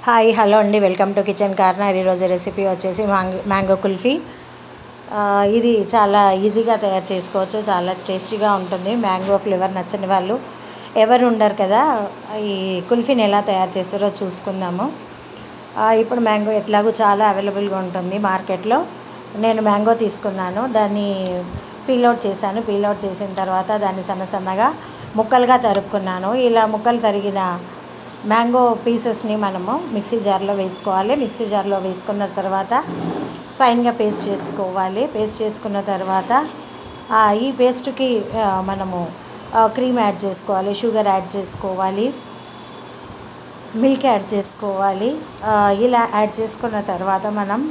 Hi hello అండి, welcome to kitchen corner. ఈరోజు recipe వచ్చేసి మ్యాంగో కుల్ఫీ. ఇది చాలా ఈజీగా తయారు చేసుకోవచ్చు, చాలా టేస్టీగా ఉంటుంది. మ్యాంగో ఫ్లేవర్ నచ్చని వాళ్ళు ఎవరు ఉండరు కదా. ఈ కుల్ఫీని ఎలా తయారు చేస్తారో చూసుకుందాము. ఇప్పుడు మ్యాంగో ఎట్లాగో చాలా అవైలబుల్గా ఉంటుంది మార్కెట్లో. నేను మ్యాంగో తీసుకున్నాను, దాన్ని పీల్అవుట్ చేశాను. పీల్అవుట్ చేసిన తర్వాత దాన్ని సన్నగా ముక్కలుగా తరుక్కున్నాను. ఇలా ముక్కలు తరిగిన మ్యాంగో పీసెస్ని మనము మిక్సీ జార్లో వేసుకోవాలి. మిక్సీ జార్లో వేసుకున్న తర్వాత ఫైన్గా పేస్ట్ చేసుకోవాలి. పేస్ట్ చేసుకున్న తర్వాత ఈ పేస్ట్కి మనము క్రీమ్ యాడ్ చేసుకోవాలి, షుగర్ యాడ్ చేసుకోవాలి, మిల్క్ యాడ్ చేసుకోవాలి. ఇలా యాడ్ చేసుకున్న తర్వాత మనం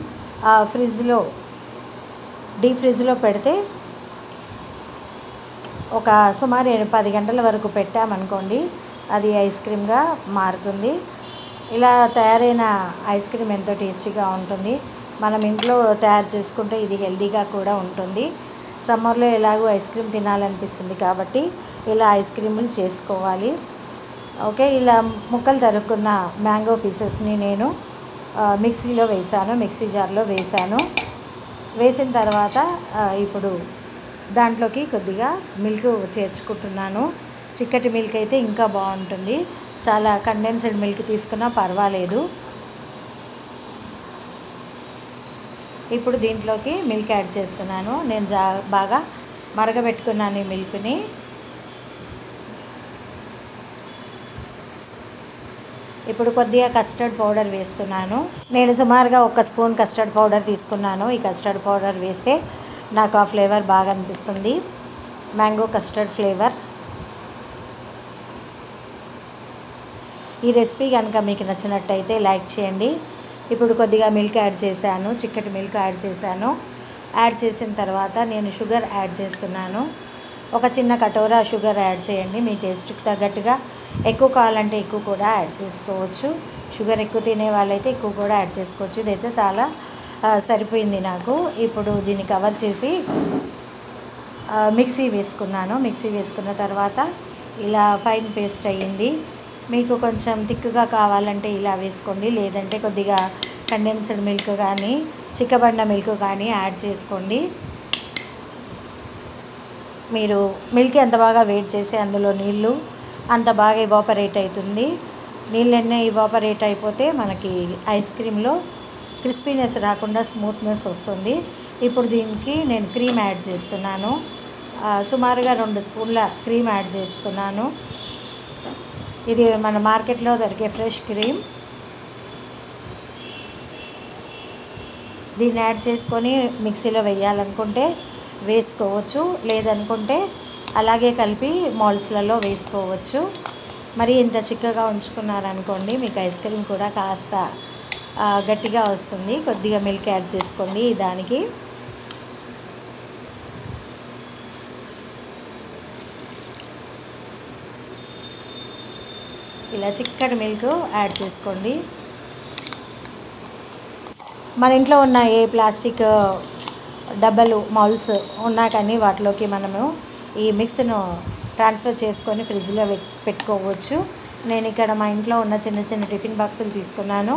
డీప్ ఫ్రిడ్జ్లో పెడితే ఒక సుమారు 10 గంటల వరకు పెట్టామనుకోండి, అది ఐస్ క్రీమ్గా మారుతుంది. ఇలా తయారైన ఐస్ క్రీమ్ ఎంతో టేస్టీగా ఉంటుంది. మనం ఇంట్లో తయారు చేసుకుంటే ఇది హెల్తీగా కూడా ఉంటుంది. సమ్మర్లో ఎలాగో ఐస్ క్రీమ్ తినాలనిపిస్తుంది కాబట్టి ఇలా ఐస్ క్రీములు చేసుకోవాలి. ఓకే, ఇలా ముక్కలు తరుక్కున్న మ్యాంగో పీసెస్ని నేను మిక్సీ జార్లో వేసాను. వేసిన తర్వాత ఇప్పుడు దాంట్లోకి కొద్దిగా మిల్క్ చేర్చుకుంటున్నాను. చిక్కటి మిల్క్ అయితే ఇంకా బాగుంటుంది. చాలా కండెన్స్డ్ మిల్క్ తీసుకున్నా పర్వాలేదు. ఇప్పుడు దీంట్లోకి మిల్క్ యాడ్ చేస్తున్నాను. నేను బాగా మరగబెట్టుకున్నాను ఈ మిల్క్ని. ఇప్పుడు కొద్దిగా కస్టర్డ్ పౌడర్ వేస్తున్నాను. నేను సుమారుగా 1 స్పూన్ కస్టర్డ్ పౌడర్ తీసుకున్నాను. ఈ కస్టర్డ్ పౌడర్ వేస్తే నాకు ఆ ఫ్లేవర్ బాగా అనిపిస్తుంది, మ్యాంగో కస్టర్డ్ ఫ్లేవర్. ఈ రెసిపీ కనుక మీకు నచ్చినట్టయితే లైక్ చేయండి. ఇప్పుడు కొద్దిగా మిల్క్ యాడ్ చేశాను, చిక్కటి మిల్క్ యాడ్ చేశాను. యాడ్ చేసిన తర్వాత నేను షుగర్ యాడ్ చేస్తున్నాను. ఒక చిన్న కటోరా షుగర్ యాడ్ చేయండి. మీ టేస్ట్కి తగ్గట్టుగా ఎక్కువ కావాలంటే ఎక్కువ కూడా యాడ్ చేసుకోవచ్చు. షుగర్ ఎక్కువ తినే వాళ్ళైతే ఎక్కువ కూడా యాడ్ చేసుకోవచ్చు. ఇదైతే చాలా సరిపోయింది నాకు. ఇప్పుడు దీన్ని కవర్ చేసి మిక్సీ వేసుకున్నాను. మిక్సీ వేసుకున్న తర్వాత ఇలా ఫైన్ పేస్ట్ అయ్యింది. మీకు కొంచెం థిక్గా కావాలంటే ఇలా వేసుకోండి, లేదంటే కొద్దిగా కండెన్స్డ్ మిల్క్ కానీ చిక్కబడిన మిల్క్ కానీ యాడ్ చేసుకోండి. మీరు మిల్క్ ఎంత బాగా వేడి చేసి అందులో నీళ్ళు అంత బాగా ఇవాపరేట్ అవుతుంది. నీళ్ళన్నీ ఇవాపరేట్ అయిపోతే మనకి ఐస్ క్రీమ్లో క్రిస్పీనెస్ రాకుండా స్మూత్నెస్ వస్తుంది. ఇప్పుడు దీనికి నేను క్రీమ్ యాడ్ చేస్తున్నాను. సుమారుగా 2 స్పూన్ల క్రీమ్ యాడ్ చేస్తున్నాను. ఇది మన మార్కెట్లో దొరికే ఫ్రెష్ క్రీమ్. దీన్ని యాడ్ చేసుకొని మిక్సీలో వేయాలనుకుంటే వేసుకోవచ్చు, లేదనుకుంటే అలాగే కలిపి మౌల్స్లలో వేసుకోవచ్చు. మరి ఇంత చిక్కగా ఉంచుకున్నారనుకోండి, మీకు ఐస్ క్రీమ్ కూడా కాస్త గట్టిగా వస్తుంది. కొద్దిగా మిల్క్ యాడ్ చేసుకోండి దానికి. ఇలా చిక్కటి మిల్క్ యాడ్ చేసుకోండి. మన ఇంట్లో ఉన్న ఏ ప్లాస్టిక్ డబ్బాలు మౌల్స్ ఉన్నా కానీ వాటిలోకి మనము ఈ మిక్స్ను ట్రాన్స్ఫర్ చేసుకొని ఫ్రిడ్జ్లో పెట్టుకోవచ్చు. నేను ఇక్కడ మా ఇంట్లో ఉన్న చిన్న టిఫిన్ బాక్సులు తీసుకున్నాను.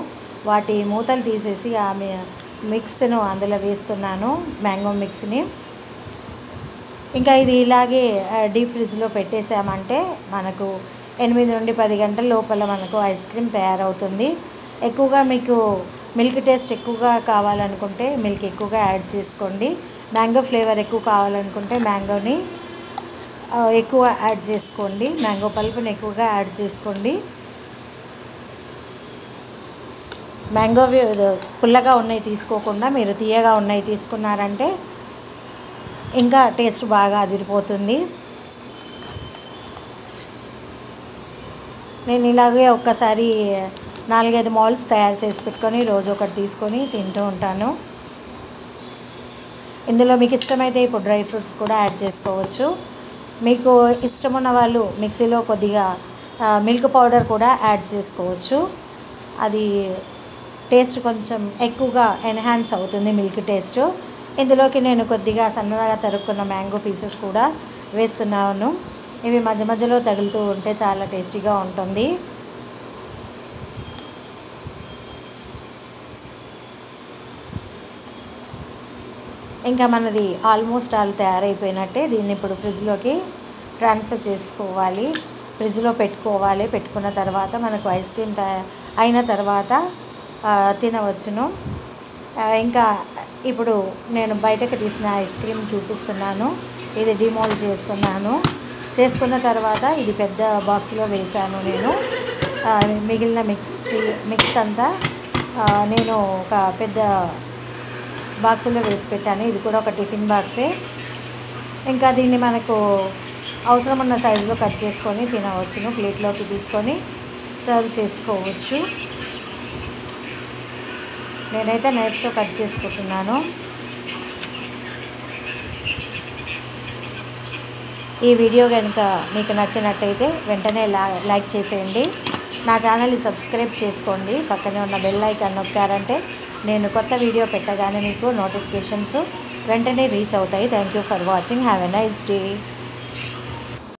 వాటి మూతలు తీసేసి ఆ మిక్స్ను అందులో వేస్తున్నాను, మ్యాంగో మిక్స్ని. ఇంకా ఇది ఇలాగే డీప్ ఫ్రిడ్జ్లో పెట్టేసామంటే మనకు 8 నుండి 10 గంటల లోపల మనకు ఐస్ క్రీమ్ తయారవుతుంది. ఎక్కువగా మీకు మిల్క్ టేస్ట్ ఎక్కువగా కావాలనుకుంటే మిల్క్ ఎక్కువగా యాడ్ చేసుకోండి. మ్యాంగో ఫ్లేవర్ ఎక్కువ కావాలనుకుంటే మ్యాంగోని ఎక్కువ యాడ్ చేసుకోండి, మ్యాంగో పల్పుని ఎక్కువగా యాడ్ చేసుకోండి. మ్యాంగో పుల్లగా ఉన్నాయి తీసుకోకుండా మీరు తీయగా ఉన్నాయి తీసుకున్నారంటే ఇంకా టేస్ట్ బాగా అదిరిపోతుంది. నేను ఇలాగే ఒక్కసారి 4-5 మౌల్స్ తయారు చేసి పెట్టుకొని రోజు ఒకటి తీసుకొని తింటూ ఉంటాను. ఇందులో మీకు ఇష్టమైతే ఇప్పుడు డ్రై ఫ్రూట్స్ కూడా యాడ్ చేసుకోవచ్చు. మీకు ఇష్టమున్న వాళ్ళు మిక్సీలో కొద్దిగా మిల్క్ పౌడర్ కూడా యాడ్ చేసుకోవచ్చు. అది టేస్ట్ కొంచెం ఎక్కువగా ఎన్హాన్స్ అవుతుంది, మిల్క్ టేస్ట్. ఇందులోకి నేను కొద్దిగా సన్నగా తరుక్కున్న మ్యాంగో పీసెస్ కూడా వేస్తున్నాను. ఇవి మధ్యలో తగులుతూ ఉంటే చాలా టేస్టీగా ఉంటుంది. ఇంకా మనది ఆల్మోస్ట్ ఆల్ తయారైపోయినట్టే. దీన్ని ఇప్పుడు ఫ్రిడ్జ్లోకి ట్రాన్స్ఫర్ చేసుకోవాలి, ఫ్రిడ్జ్లో పెట్టుకోవాలి. పెట్టుకున్న తర్వాత మనకు ఐస్ క్రీమ్ అయిన తర్వాత తినవచ్చును. ఇంకా ఇప్పుడు నేను బయటకు తీసిన ఐస్ క్రీమ్ చూపిస్తున్నాను. ఇది డిమోల్డ్ చేసుకున్న తర్వాత ఇది పెద్ద బాక్స్లో వేసాను నేను. మిగిలిన మిక్స్ అంతా నేను ఒక పెద్ద బాక్సులో వేసి పెట్టాను. ఇది కూడా ఒక టిఫిన్ బాక్సే. ఇంకా దీన్ని మనకు అవసరం ఉన్న సైజులో కట్ చేసుకొని తినవచ్చును. ప్లేట్లోకి తీసుకొని సర్వ్ చేసుకోవచ్చు. నేనైతే నైఫ్తో కట్ చేసుకుంటున్నాను. ఈ వీడియో కనుక మీకు నచ్చినట్టయితే వెంటనే లైక్ చేసేయండి. నా ఛానల్ని సబ్స్క్రైబ్ చేసుకోండి. పక్కనే ఉన్న బెల్ ఐకాన్ నొక్కారంటే నేను కొత్త వీడియో పెట్టగానే మీకు నోటిఫికేషన్స్ వెంటనే రీచ్ అవుతాయి. Thank you for watching. Have a nice day.